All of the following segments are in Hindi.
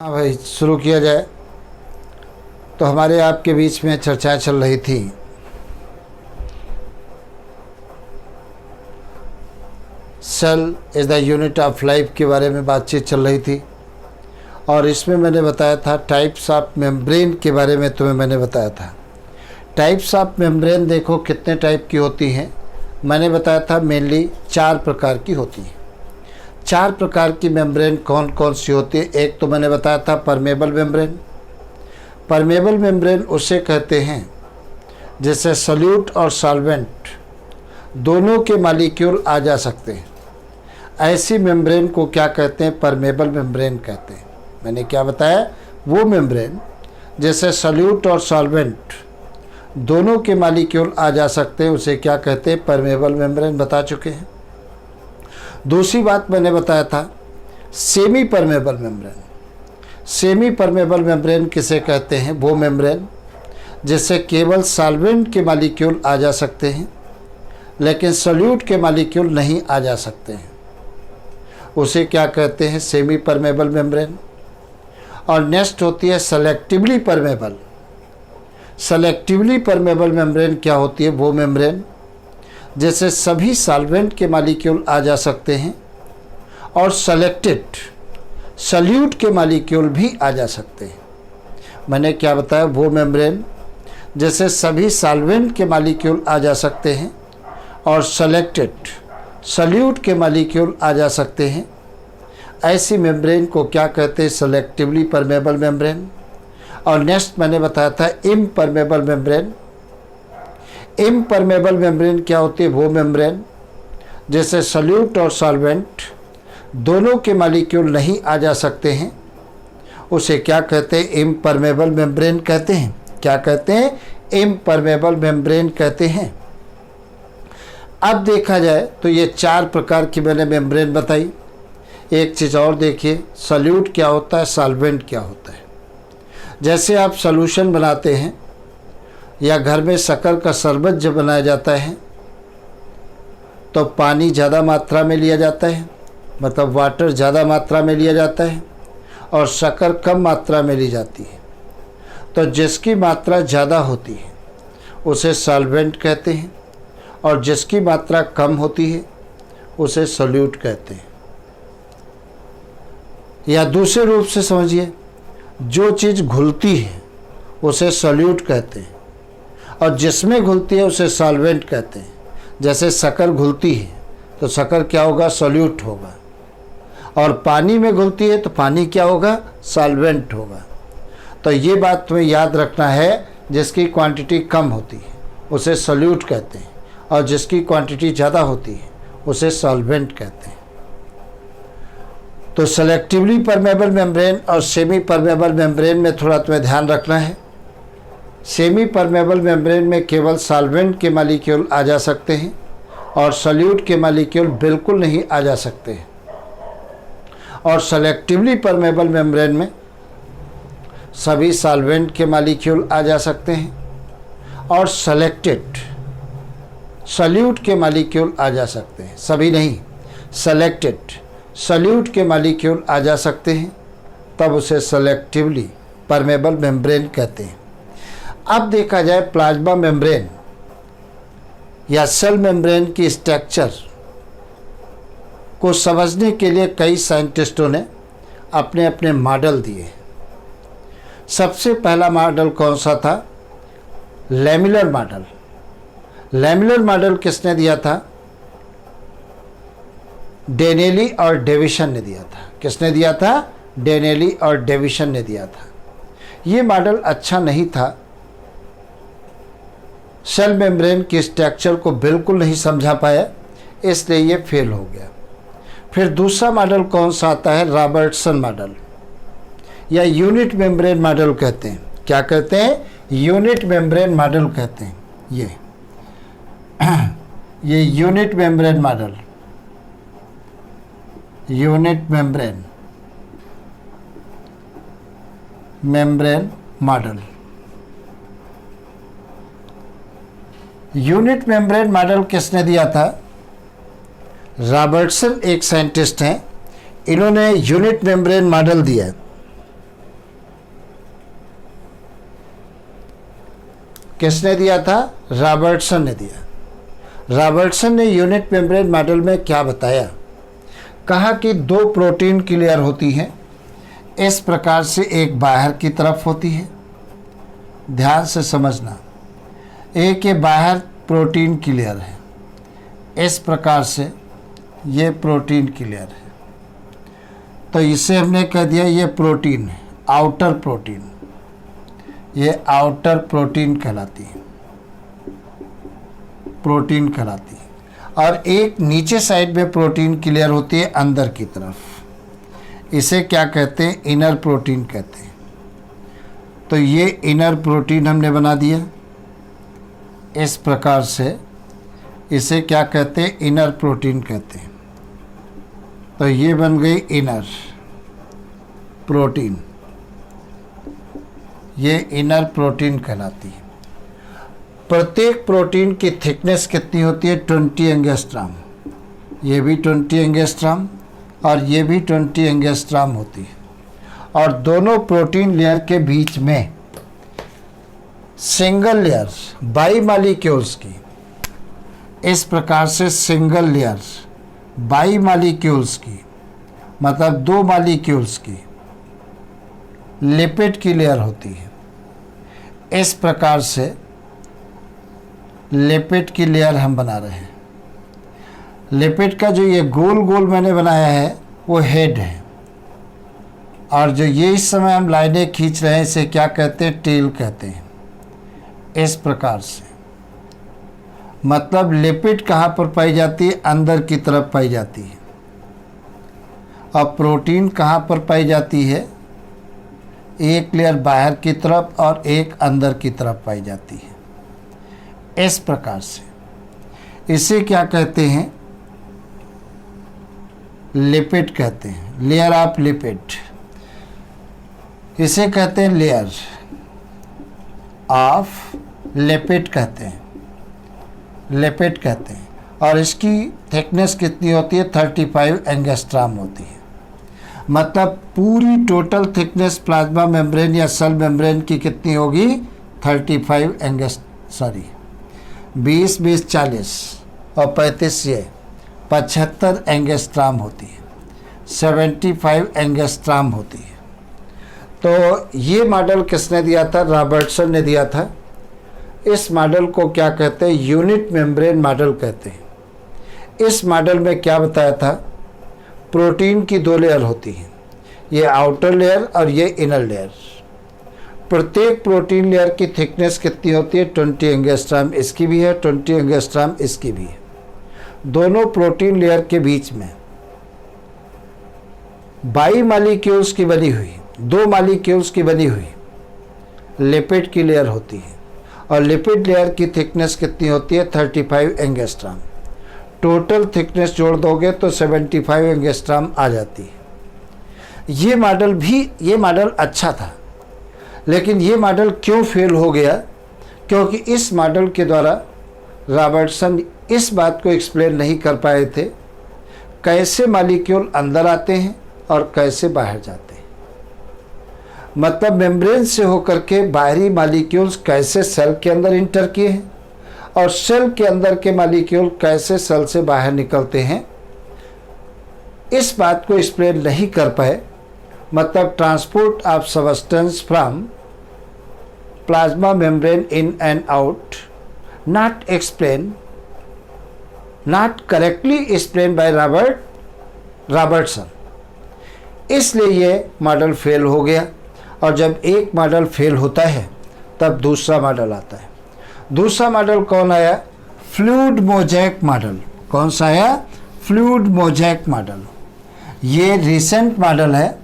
हाँ भाई, शुरू किया जाए। तो हमारे आपके बीच में चर्चाएं चल रही थी। Cell is the unit of life के बारे में बातचीत चल रही थी और इसमें मैंने बताया था टाइप्स ऑफ मेम्ब्रेन के बारे में तुम्हें मैंने बताया था। टाइप्स ऑफ मेम्ब्रेन देखो कितने टाइप की होती हैं। मैंने बताया था मेनली 4 प्रकार की होती हैं। 4 प्रकार की मेम्ब्रेन कौन कौन सी होती है। एक तो मैंने बताया था परमेबल मेम्ब्रेन। परमेबल मेम्ब्रेन उसे कहते हैं जैसे सॉल्यूट और सॉल्वेंट दोनों के मॉलिक्यूल आ जा सकते हैं। ऐसी मेम्ब्रेन को क्या कहते हैं? परमेबल मेम्ब्रेन कहते हैं। मैंने क्या बताया? वो मेम्ब्रेन जैसे सॉल्यूट और सॉल्वेंट दोनों के मॉलिक्यूल आ जा सकते हैं, उसे क्या कहते हैं? परमेबल मेम्ब्रेन बता चुके हैं। दूसरी बात मैंने बताया था semi permeable membrane. Semi permeable membrane किसे कहते हैं? वो मेम्ब्रेन जिससे केवल सॉल्वेंट के मॉलिक्यूल आ जा सकते हैं लेकिन सॉल्यूट के मॉलिक्यूल नहीं आ जा सकते हैं, उसे क्या कहते हैं? Semi permeable membrane. और नेक्स्ट होती है selectively permeable. Selectively permeable membrane क्या होती है? वो मेम्ब्रेन जैसे सभी सॉल्वेंट के मॉलिक्यूल आ जा सकते हैं और सेलेक्टेड सॉल्यूट के मॉलिक्यूल भी आ जा सकते हैं। मैंने क्या बताया? वो मेम्ब्रेन जैसे सभी सॉल्वेंट के मॉलिक्यूल आ जा सकते हैं और सेलेक्टेड सॉल्यूट के मॉलिक्यूल आ जा सकते हैं। ऐसी मेम्ब्रेन को क्या कहते हैं? Selectively permeable membrane. और नेक्स्ट मैंने बताया था इम्परमेबल मेम्ब्रेन। इम्परमेबल मेम्ब्रेन क्या होती है? वो मेम्ब्रेन जैसे सॉल्यूट और सॉल्वेंट दोनों के मॉलिक्यूल नहीं आ जा सकते हैं, उसे क्या कहते हैं? इम्परमेबल मेम्ब्रेन कहते हैं। क्या कहते हैं? इम्परमेबल मेम्ब्रेन कहते हैं। अब देखा जाए तो ये 4 प्रकार की मैंने मेम्ब्रेन बताई। एक चीज़ और देखिए, सॉल्यूट क्या होता है, सॉल्वेंट क्या होता है। जैसे आप सॉल्यूशन बनाते हैं या घर में शक्कर का शरबत जब बनाया जाता है तो पानी ज़्यादा मात्रा में लिया जाता है, मतलब वाटर ज़्यादा मात्रा में लिया जाता है और शक्कर कम मात्रा में ली जाती है। तो जिसकी मात्रा ज़्यादा होती है उसे सॉल्वेंट कहते हैं और जिसकी मात्रा कम होती है उसे सॉल्यूट कहते हैं। या दूसरे रूप से समझिए, जो चीज़ घुलती है उसे सॉल्यूट कहते हैं और जिसमें घुलती है उसे सॉल्वेंट कहते हैं। जैसे शक्कर घुलती है तो शक्कर क्या होगा? सॉल्यूट होगा। और पानी में घुलती है तो पानी क्या होगा? सॉल्वेंट होगा। तो ये बात तुम्हें याद रखना है, जिसकी क्वांटिटी कम होती है उसे सॉल्यूट कहते हैं और जिसकी क्वांटिटी ज़्यादा होती है उसे सॉल्वेंट कहते हैं। तो सेलेक्टिवली परमेबल मेम्ब्रेन और सेमी परमेबल मेम्ब्रेन में थोड़ा तुम्हें ध्यान रखना है। सेमी परमेबल मेम्ब्रेन में केवल सॉल्वेंट के मॉलिक्यूल आ जा सकते हैं और सॉल्यूट के मॉलिक्यूल बिल्कुल नहीं आ जा सकते हैं। और सेलेक्टिवली परमेबल मेम्ब्रेन में सभी सॉल्वेंट के मॉलिक्यूल आ जा सकते हैं और सेलेक्टेड सॉल्यूट के मॉलिक्यूल आ जा सकते हैं। सभी नहीं, सेलेक्टेड सॉल्यूट के मॉलिक्यूल आ जा सकते हैं, तब उसे सेलेक्टिवली परमेबल मेम्ब्रेन कहते हैं। अब देखा जाए प्लाज्मा मेम्ब्रेन या सेल मेम्ब्रेन की स्ट्रक्चर को समझने के लिए कई साइंटिस्टों ने अपने अपने मॉडल दिए। सबसे पहला मॉडल कौन सा था? लैमिलर मॉडल। लैमिलर मॉडल किसने दिया था? डेनेली और डेविसन ने दिया था। किसने दिया था? डेनेली और डेविसन ने दिया था। ये मॉडल अच्छा नहीं था, सेल मेम्ब्रेन की स्ट्रक्चर को बिल्कुल नहीं समझा पाया, इसलिए ये फेल हो गया। फिर दूसरा मॉडल कौन सा आता है? रॉबर्टसन मॉडल या यूनिट मेम्ब्रेन मॉडल कहते हैं। क्या कहते हैं? यूनिट मेम्ब्रेन मॉडल कहते हैं। ये unit membrane model, unit membrane model. Unit membrane model किसने दिया था? रॉबर्टसन एक साइंटिस्ट हैं, इन्होंने यूनिट मेम्ब्रेन मॉडल दिया। किसने दिया था? रॉबर्टसन ने दिया। रॉबर्टसन ने यूनिट मेम्ब्रेन मॉडल में क्या बताया? कहा कि दो प्रोटीन की लेयर होती हैं, इस प्रकार से एक बाहर की तरफ होती है, ध्यान से समझना, एक ये बाहर प्रोटीन की लेयर है, इस प्रकार से ये प्रोटीन की लेयर है, तो इसे हमने कह दिया ये प्रोटीन है, आउटर प्रोटीन, ये आउटर प्रोटीन कहलाती है, प्रोटीन कहलाती है। और एक नीचे साइड में प्रोटीन की लेयर होती है अंदर की तरफ, इसे क्या कहते हैं? इनर प्रोटीन कहते हैं। तो ये इनर प्रोटीन हमने बना दिया इस प्रकार से, इसे क्या कहते हैं? इनर प्रोटीन कहते हैं। तो ये बन गई इनर प्रोटीन, ये इनर प्रोटीन कहलाती है। प्रत्येक प्रोटीन की थिकनेस कितनी होती है? 20 एंगस्ट्राम। ये भी 20 एंगस्ट्राम और ये भी 20 एंगस्ट्राम होती है। और दोनों प्रोटीन लेयर के बीच में सिंगल लेयर बाई मालिक्यूल्स की, इस प्रकार से सिंगल लेयर बाई मालिक्यूल्स की, मतलब दो मालिक्यूल्स की लिपिड की लेयर होती है। इस प्रकार से लिपिड की लेयर हम बना रहे हैं। लिपिड का जो ये गोल गोल मैंने बनाया है वो हेड है, और जो ये इस समय हम लाइनें खींच रहे हैं इसे क्या कहते हैं? टेल कहते हैं। इस प्रकार से मतलब लिपिड कहाँ पर पाई जाती है? अंदर की तरफ पाई जाती है। और प्रोटीन कहाँ पर पाई जाती है? एक लेयर बाहर की तरफ और एक अंदर की तरफ पाई जाती है। इस प्रकार से इसे क्या कहते हैं? लिपिड कहते हैं, लेयर ऑफ लिपिड। इसे कहते हैं लेयर ऑफ लिपिड कहते हैं, लिपिड कहते हैं। और इसकी थिकनेस कितनी होती है? 35 एंगस्ट्राम होती है। मतलब पूरी टोटल थिकनेस प्लाज्मा मेम्ब्रेन या सेल मेम्ब्रेन की कितनी होगी? 35 20 20 40 और 35 ये 75 एंगस्ट्राम होती है, 75 एंगस्ट्राम होती है। तो ये मॉडल किसने दिया था? रॉबर्टसन ने दिया था। इस मॉडल को क्या कहते हैं? यूनिट मेम्ब्रेन मॉडल कहते हैं। इस मॉडल में क्या बताया था? प्रोटीन की दो लेयर होती हैं, ये आउटर लेयर और ये इनर लेयर। प्रत्येक प्रोटीन लेयर की थिकनेस कितनी होती है? 20 एंगस्ट्राम इसकी भी है, 20 एंगस्ट्राम इसकी भी है। दोनों प्रोटीन लेयर के बीच में बाई मालिक्यूल्स की बनी हुई, दो मालिक्यूल्स की बनी हुई लिपिड की लेयर होती है। और लिपिड लेयर की थिकनेस कितनी होती है? 35 एंगस्ट्राम। टोटल थिकनेस जोड़ दोगे तो 75 एंगस्ट्राम आ जाती है। ये मॉडल अच्छा था, लेकिन ये मॉडल क्यों फेल हो गया? क्योंकि इस मॉडल के द्वारा रॉबर्टसन इस बात को एक्सप्लेन नहीं कर पाए थे कैसे मॉलिक्यूल अंदर आते हैं और कैसे बाहर जाते हैं। मतलब मेम्ब्रेन से होकर के बाहरी मॉलिक्यूल्स कैसे सेल के अंदर इंटर किए हैं और सेल के अंदर के मॉलिक्यूल कैसे सेल से बाहर निकलते हैं, इस बात को एक्सप्लेन नहीं कर पाए। मतलब transport of substance from plasma membrane in and out not correctly explained by Robertson. इसलिए ये मॉडल फेल हो गया। और जब एक मॉडल फेल होता है तब दूसरा मॉडल आता है। दूसरा मॉडल कौन आया? Fluid mosaic model. कौन सा आया? Fluid mosaic model. ये रिसेंट मॉडल है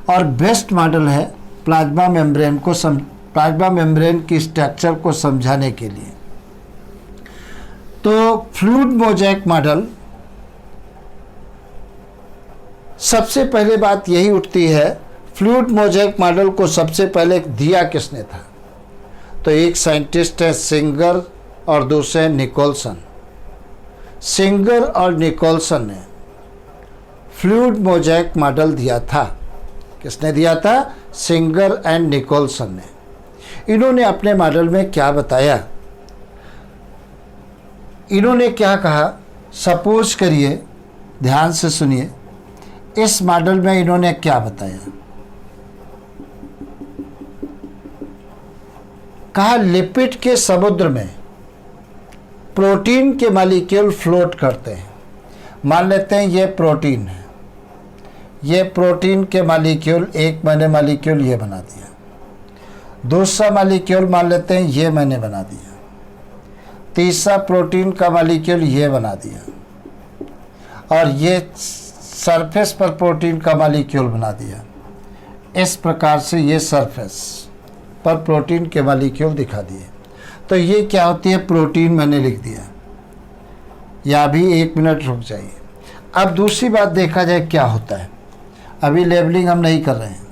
और बेस्ट मॉडल है प्लाज्मा मेम्ब्रेन की स्ट्रक्चर को समझाने के लिए। तो फ्लूइड मोज़ेक मॉडल, सबसे पहले बात यही उठती है, फ्लूइड मोज़ेक मॉडल को सबसे पहले दिया किसने था? तो एक साइंटिस्ट है सिंगर और दूसरे निकोलसन। सिंगर और निकोलसन ने फ्लूइड मोज़ेक मॉडल दिया था। किसने दिया था? सिंगर एंड निकोलसन ने। इन्होंने अपने मॉडल में क्या बताया, इन्होंने क्या कहा, सपोज करिए, ध्यान से सुनिए, इस मॉडल में इन्होंने क्या बताया। कहा लिपिड के समुद्र में प्रोटीन के मॉलिक्यूल फ्लोट करते हैं। मान लेते हैं ये प्रोटीन है, ये प्रोटीन के मॉलिक्यूल, एक मैंने मॉलिक्यूल ये बना दिया, दूसरा मॉलिक्यूल मान लेते हैं ये मैंने बना दिया, तीसरा प्रोटीन का मॉलिक्यूल ये बना दिया, और ये सरफेस पर प्रोटीन का मॉलिक्यूल बना दिया। इस प्रकार से ये सरफेस पर प्रोटीन के मॉलिक्यूल दिखा दिए। तो ये क्या होती है, प्रोटीन मैंने लिख दिया। या भी 1 मिनट रुक जाइए। अब दूसरी बात देखा जाए क्या होता है। अभी लेबलिंग हम नहीं कर रहे हैं,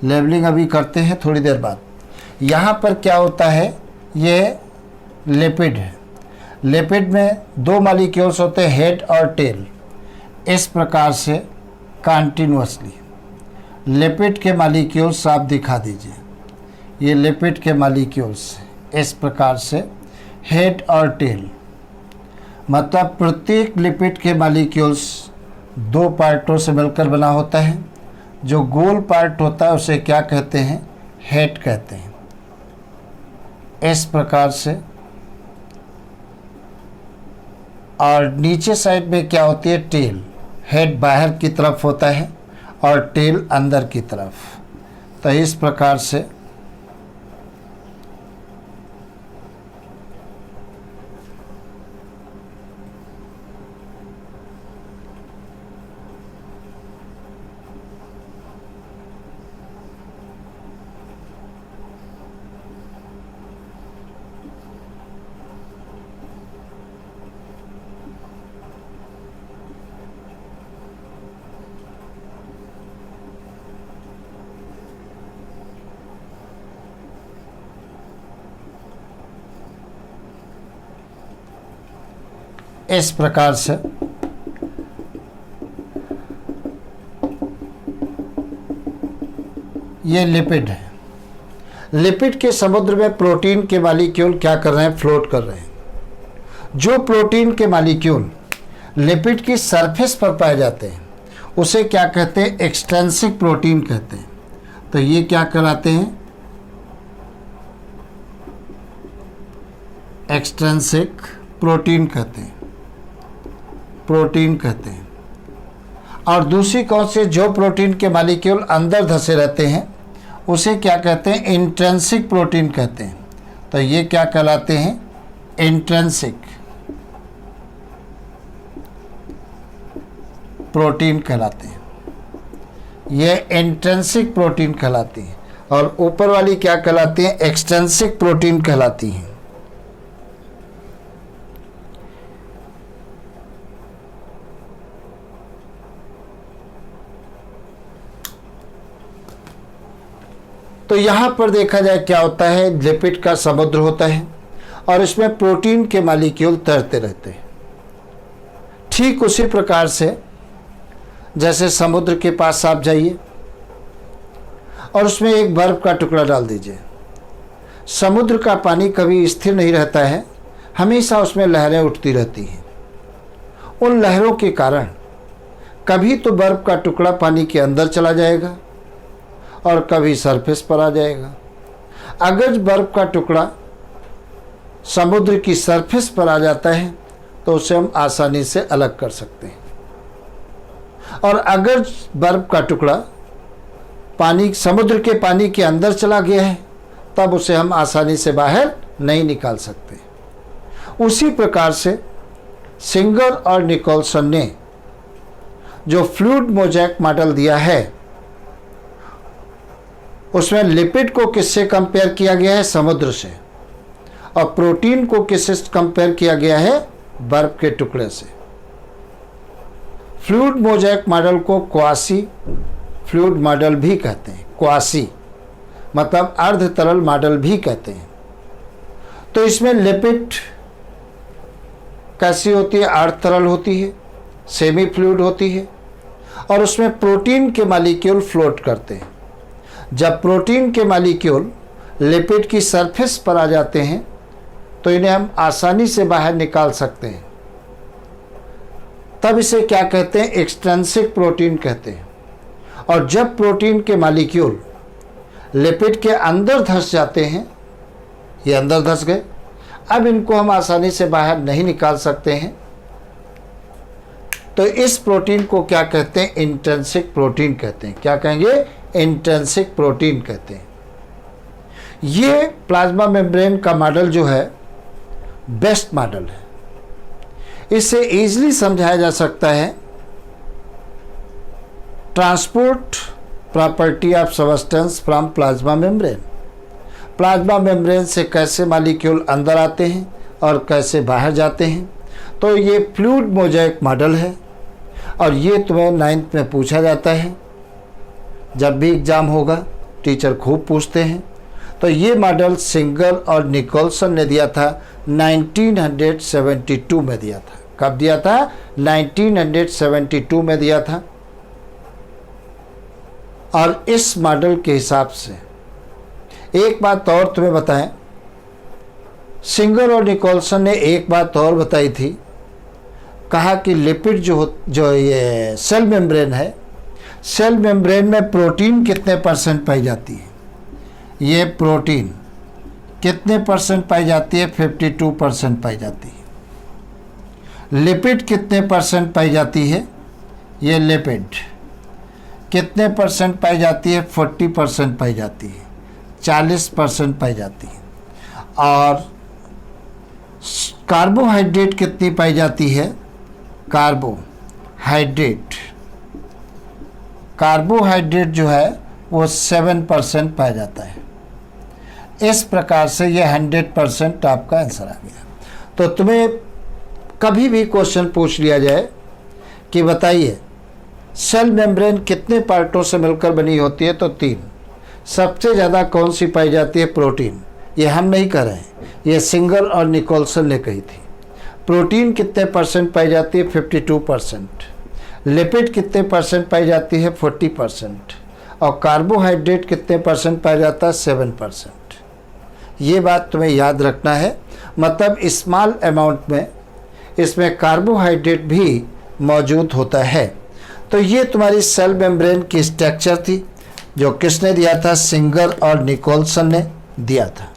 लेबलिंग अभी करते हैं थोड़ी देर बाद। यहाँ पर क्या होता है, ये लिपिड है। लिपिड में 2 मॉलिक्यूल्स होते हैं, हेड और टेल। इस प्रकार से कंटिन्यूअसली लिपिड के मॉलिक्यूल्स आप दिखा दीजिए। ये लिपिड के मॉलिक्यूल्स इस प्रकार से हेड और टेल, मतलब प्रत्येक लिपिड के मॉलिक्यूल्स 2 पार्टों से मिलकर बना होता है। जो गोल पार्ट होता है उसे क्या कहते हैं, हेड कहते हैं। इस प्रकार से, और नीचे साइड में क्या होती है, टेल। हेड बाहर की तरफ होता है और टेल अंदर की तरफ। तो इस प्रकार से इस प्रकार से ये लिपिड है। लिपिड के समुद्र में प्रोटीन के मॉलिक्यूल क्या कर रहे हैं, फ्लोट कर रहे हैं। जो प्रोटीन के मॉलिक्यूल लिपिड की सरफेस पर पाए जाते हैं उसे क्या कहते हैं, एक्सट्रिंसिक प्रोटीन कहते हैं। तो ये क्या कहलाते हैं, एक्सट्रिंसिक प्रोटीन कहते हैं, प्रोटीन कहते हैं। और दूसरी कौन से, जो प्रोटीन के मॉलिक्यूल अंदर धसे रहते हैं उसे क्या कहते हैं, इंट्रिंसिक प्रोटीन कहते हैं। तो ये क्या कहलाते हैं, इंट्रिंसिक प्रोटीन कहलाते हैं। ये इंट्रिंसिक प्रोटीन कहलाती हैं। और ऊपर वाली क्या कहलाती हैं, एक्सट्रिंसिक प्रोटीन कहलाती हैं। तो यहाँ पर देखा जाए क्या होता है, लिपिड का समुद्र होता है और इसमें प्रोटीन के मॉलिक्यूल तैरते रहते हैं। ठीक उसी प्रकार से जैसे समुद्र के पास आप जाइए और उसमें एक बर्फ का टुकड़ा डाल दीजिए। समुद्र का पानी कभी स्थिर नहीं रहता है, हमेशा उसमें लहरें उठती रहती हैं। उन लहरों के कारण कभी तो बर्फ का टुकड़ा पानी के अंदर चला जाएगा और कभी सरफेस पर आ जाएगा। अगर बर्फ का टुकड़ा समुद्र की सरफेस पर आ जाता है तो उसे हम आसानी से अलग कर सकते हैं, और अगर बर्फ का टुकड़ा पानी, समुद्र के पानी के अंदर चला गया है तब उसे हम आसानी से बाहर नहीं निकाल सकते। उसी प्रकार से सिंगर और निकोलसन ने जो फ्लूइड मोज़ेक मॉडल दिया है उसमें लिपिड को किससे कंपेयर किया गया है, समुद्र से, और प्रोटीन को किससे कंपेयर किया गया है, बर्फ के टुकड़े से। फ्लूइड मोज़ेक मॉडल को क्वासी फ्लूइड मॉडल भी कहते हैं। क्वासी मतलब अर्ध तरल मॉडल भी कहते हैं। तो इसमें लिपिड कैसी होती है, अर्ध तरल होती है, सेमी फ्लूइड होती है, और उसमें प्रोटीन के मॉलिक्यूल फ्लोट करते हैं। जब प्रोटीन के मॉलिक्यूल लिपिड की सरफेस पर आ जाते हैं तो इन्हें हम आसानी से बाहर निकाल सकते हैं। तब इसे क्या कहते हैं? एक्सट्रिंसिक प्रोटीन कहते हैं। और जब प्रोटीन के मॉलिक्यूल लिपिड के अंदर धंस जाते हैं, ये अंदर धंस गए, अब इनको हम आसानी से बाहर नहीं निकाल सकते हैं, तो इस प्रोटीन को क्या कहते हैं? इंट्रिंसिक प्रोटीन कहते हैं। क्या कहेंगे? इंट्रिंसिक प्रोटीन कहते हैं। ये प्लाज्मा मेम्ब्रेन का मॉडल जो है बेस्ट मॉडल है। इससे इजीली समझाया जा सकता है transport property of substance from plasma membrane. Plasma membrane से कैसे मॉलिक्यूल अंदर आते हैं और कैसे बाहर जाते हैं। तो ये फ्लूइड मोज़ेक मॉडल है और ये तुम्हें 9th में पूछा जाता है। जब भी एग्ज़ाम होगा टीचर खूब पूछते हैं। तो ये मॉडल सिंगर और निकोलसन ने दिया था, 1972 में दिया था। कब दिया था? 1972 में दिया था। और इस मॉडल के हिसाब से एक बात और तुम्हें बताएं, सिंगर और निकोलसन ने एक बात और बताई थी, कहा कि लिपिड जो ये सेल मेम्ब्रेन है, सेल मेम्ब्रेन में प्रोटीन कितने % पाई जाती है? ये प्रोटीन कितने % पाई जाती है? 52% पाई जाती है। लिपिड कितने % पाई जाती है? ये लिपिड कितने % पाई जाती है? 40% पाई जाती है, 40% पाई जाती है। और कार्बोहाइड्रेट कितनी पाई जाती है? कार्बोहाइड्रेट जो है वो 7% पाया जाता है। इस प्रकार से ये 100% आपका आंसर आ गया। तो तुम्हें कभी भी क्वेश्चन पूछ लिया जाए कि बताइए सेल मेम्ब्रेन कितने पार्टों से मिलकर बनी होती है, तो 3। सबसे ज़्यादा कौन सी पाई जाती है? प्रोटीन। ये हम नहीं कह रहे हैं, ये सिंगर और निकोलसन ने कही थी। प्रोटीन कितने % पाई जाती है? 52%। लिपिड कितने % पाई जाती है? 40%। और कार्बोहाइड्रेट कितने % पाया जाता है? 7%। ये बात तुम्हें याद रखना है। मतलब स्मॉल अमाउंट में इसमें कार्बोहाइड्रेट भी मौजूद होता है। तो ये तुम्हारी सेल मेम्ब्रेन की स्ट्रक्चर थी, जो किसने दिया था? सिंगर और निकोलसन ने दिया था।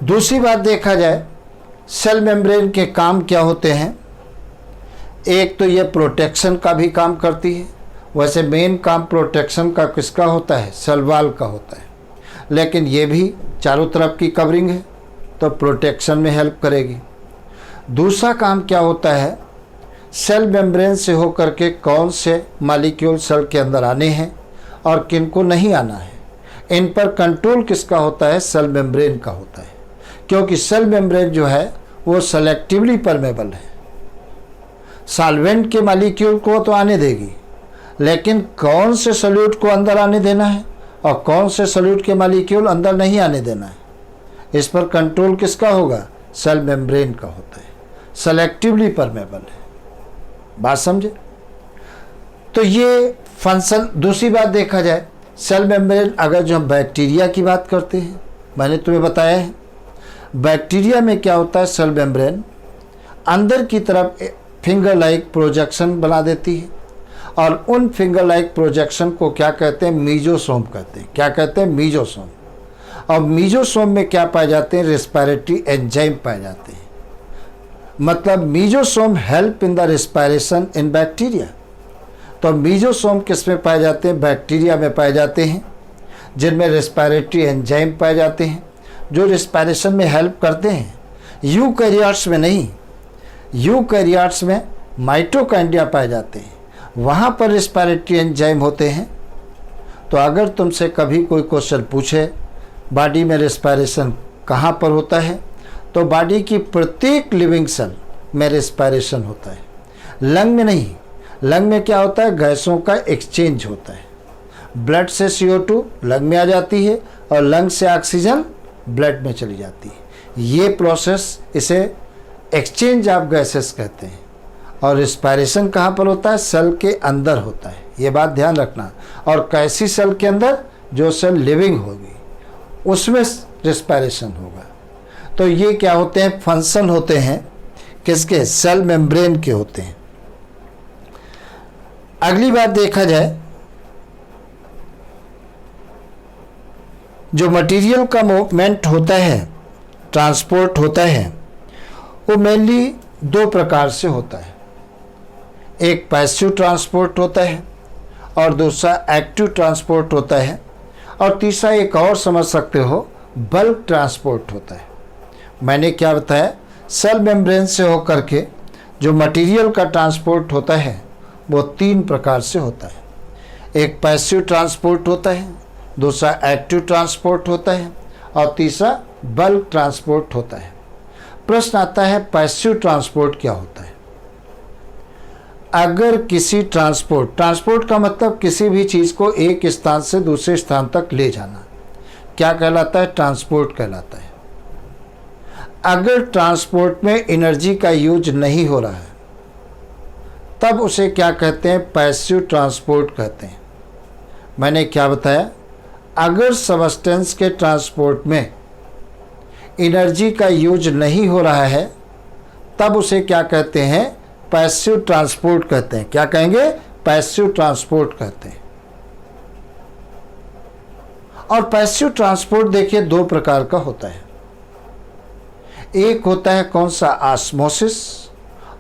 दूसरी बात देखा जाए, सेल मेम्ब्रेन के काम क्या होते हैं। एक तो ये प्रोटेक्शन का भी काम करती है। वैसे मेन काम प्रोटेक्शन का किसका होता है? सेल वॉल का होता है, लेकिन ये भी चारों तरफ की कवरिंग है तो प्रोटेक्शन में हेल्प करेगी। दूसरा काम क्या होता है, सेल मेम्ब्रेन से होकर के कौन से मॉलिक्यूल सेल के अंदर आने हैं और किन को नहीं आना है, इन पर कंट्रोल किसका होता है? सेल मेम्ब्रेन का होता है। क्योंकि सेल मेम्ब्रेन जो है वो सेलेक्टिवली परमेबल है। सॉल्वेंट के मॉलिक्यूल को तो आने देगी, लेकिन कौन से सॉल्यूट को अंदर आने देना है और कौन से सॉल्यूट के मॉलिक्यूल अंदर नहीं आने देना है, इस पर कंट्रोल किसका होगा? सेल मेम्ब्रेन का होता है। सेलेक्टिवली परमेबल है। बात समझे? तो ये फंक्शन। दूसरी बात देखा जाए, सेल मेम्ब्रेन अगर जो हम बैक्टीरिया की बात करते हैं, मैंने तुम्हें बताया है बैक्टीरिया में क्या होता है, सेल मेम्ब्रेन अंदर की तरफ फिंगर लाइक प्रोजेक्शन बना देती है और उन फिंगर लाइक प्रोजेक्शन को क्या कहते हैं? मीजोसोम कहते हैं। क्या कहते हैं? मीजोसोम। और मीजोसोम में क्या पाए जाते हैं? रेस्पिरेटरी एंजाइम पाए जाते हैं। मतलब mesosome help in the respiration in bacteria. तो मीजोसोम किस में पाए जाते हैं? बैक्टीरिया में पाए जाते हैं, जिनमें रेस्पिरेटरी एंजाइम पाए जाते हैं जो रेस्पिरेशन में हेल्प करते हैं। यूकैरियोट्स में नहीं, यूकैरियोट्स में माइटोकॉन्ड्रिया पाए जाते हैं, वहाँ पर रेस्पिरेटरी एंजाइम होते हैं। तो अगर तुमसे कभी कोई क्वेश्चन पूछे बॉडी में रेस्पिरेशन कहाँ पर होता है, तो बॉडी की प्रत्येक लिविंग सेल में रेस्पिरेशन होता है, लंग में नहीं। लंग में क्या होता है? गैसों का एक्सचेंज होता है। ब्लड से CO2 लंग में आ जाती है और लंग से ऑक्सीजन ब्लड में चली जाती है। ये प्रोसेस, इसे एक्सचेंज ऑफ गैसेस कहते हैं। और रिस्पायरेशन कहाँ पर होता है? सेल के अंदर होता है, ये बात ध्यान रखना। और कैसी सेल के अंदर? जो सेल लिविंग होगी उसमें रिस्पायरेशन होगा। तो ये क्या होते हैं? फंक्शन होते हैं किसके? सेल मेम्ब्रेन के होते हैं। अगली बात देखा जाए, जो मटेरियल का मूवमेंट होता है, ट्रांसपोर्ट होता है, वो मेनली दो प्रकार से होता है। एक पैसिव ट्रांसपोर्ट होता है और दूसरा एक्टिव ट्रांसपोर्ट होता है, और तीसरा एक और समझ सकते हो, बल्क ट्रांसपोर्ट होता है। मैंने क्या बताया? सेल मेम्ब्रेन से होकर के जो मटेरियल का ट्रांसपोर्ट होता है वो तीन प्रकार से होता है। एक पैसिव ट्रांसपोर्ट होता है, दूसरा एक्टिव ट्रांसपोर्ट होता है, और तीसरा बल्क ट्रांसपोर्ट होता है। प्रश्न आता है पैसिव ट्रांसपोर्ट क्या होता है? अगर किसी ट्रांसपोर्ट का मतलब किसी भी चीज़ को एक स्थान से दूसरे स्थान तक ले जाना, क्या कहलाता है? ट्रांसपोर्ट कहलाता है। अगर ट्रांसपोर्ट में एनर्जी का यूज नहीं हो रहा है तब उसे क्या कहते हैं? पैसिव ट्रांसपोर्ट कहते हैं। मैंने क्या बताया? अगर सबस्टेंस के ट्रांसपोर्ट में एनर्जी का यूज नहीं हो रहा है तब उसे क्या कहते हैं? पैसिव ट्रांसपोर्ट कहते हैं। क्या कहेंगे? पैसिव ट्रांसपोर्ट कहते हैं। और पैसिव ट्रांसपोर्ट देखिए दो प्रकार का होता है। एक होता है कौन सा? ऑस्मोसिस,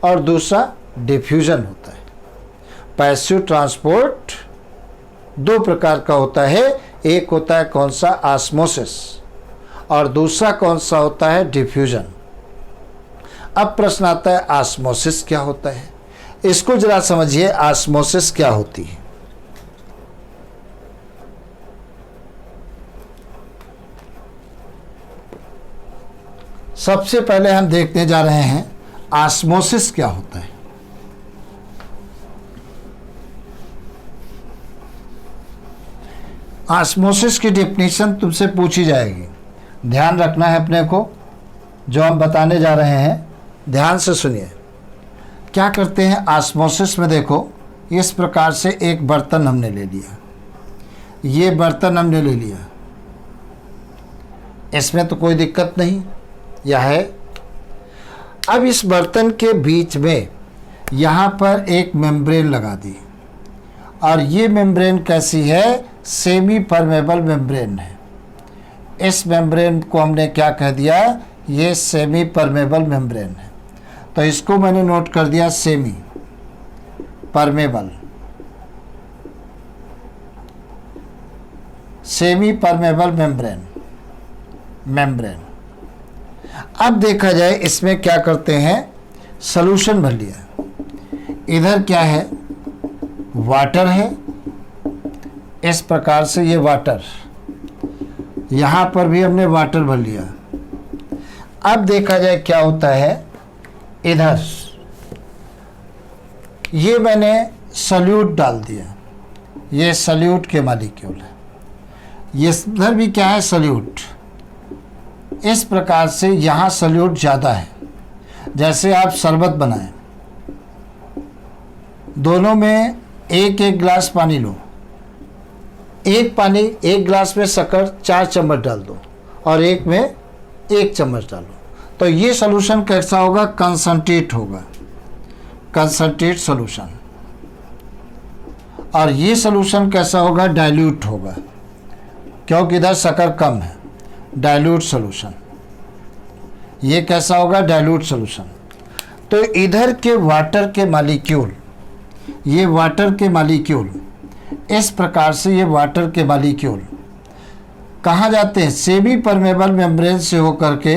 और दूसरा डिफ्यूजन होता है। पैसिव ट्रांसपोर्ट दो प्रकार का होता है। एक होता है कौन सा? ऑस्मोसिस, और दूसरा कौन सा होता है? डिफ्यूजन। अब प्रश्न आता है ऑस्मोसिस क्या होता है? इसको जरा समझिए, ऑस्मोसिस क्या होती है? सबसे पहले हम देखने जा रहे हैं ऑस्मोसिस क्या होता है। ऑस्मोसिस की डेफिनेशन तुमसे पूछी जाएगी, ध्यान रखना है अपने को। जो हम बताने जा रहे हैं ध्यान से सुनिए। क्या करते हैं ऑस्मोसिस में? देखो, इस प्रकार से एक बर्तन हमने ले लिया, ये बर्तन हमने ले लिया, इसमें तो कोई दिक्कत नहीं, यह है। अब इस बर्तन के बीच में यहाँ पर एक मेम्ब्रेन लगा दी, और ये मेम्ब्रेन कैसी है? सेमी परमेबल मेम्ब्रेन है। इस मेम्ब्रेन को हमने क्या कह दिया? ये सेमी परमेबल मेम्ब्रेन है। तो इसको मैंने नोट कर दिया semi permeable, semi permeable membrane. अब देखा जाए इसमें क्या करते हैं? सॉल्यूशन भर लिया। इधर क्या है? वाटर है। इस प्रकार से ये वाटर, यहाँ पर भी हमने वाटर भर लिया। अब देखा जाए क्या होता है, इधर ये मैंने सल्यूट डाल दिया, ये सल्यूट के मॉलिक्यूल है। ये इधर भी क्या है? सल्यूट। इस प्रकार से यहाँ सल्यूट ज़्यादा है। जैसे आप शरबत बनाएं, दोनों में एक एक गिलास पानी लो, एक गिलास में शक्कर 4 चम्मच डाल दो और एक में 1 चम्मच डालो, तो ये सॉल्यूशन कैसा होगा? कंसंट्रेट होगा, कंसंट्रेट सॉल्यूशन। और ये सॉल्यूशन कैसा होगा? डाइल्यूट होगा, क्योंकि इधर शक्कर कम है, डाइल्यूट सॉल्यूशन। ये कैसा होगा? Dilute solution. तो इधर के वाटर के मॉलिक्यूल, ये वाटर के मॉलिक्यूल, इस प्रकार से ये वाटर के मॉलिक्यूल कहाँ जाते हैं? सेमी परमेबल मेम्ब्रेन से होकर के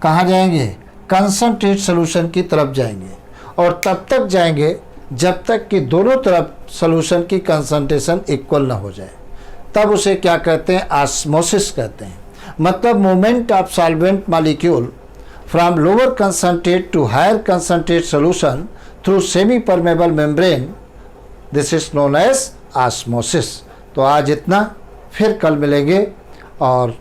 कहाँ जाएंगे? कंसंट्रेट सॉल्यूशन की तरफ जाएंगे, और तब तक जाएंगे जब तक कि दोनों तरफ सॉल्यूशन की कंसंट्रेशन इक्वल ना हो जाए। तब उसे क्या कहते हैं? ऑस्मोसिस कहते हैं। मतलब movement of solvent molecule from lower concentrate to higher concentrate solution through semi permeable membrane, this is known as osmosis. तो आज इतना, फिर कल मिलेंगे। और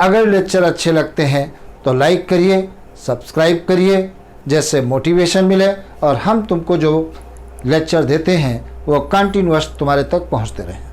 अगर लेक्चर अच्छे लगते हैं तो लाइक करिए, सब्सक्राइब करिए, जैसे मोटिवेशन मिले और हम तुमको जो लेक्चर देते हैं वो कंटिन्यूअस तुम्हारे तक पहुंचते रहें।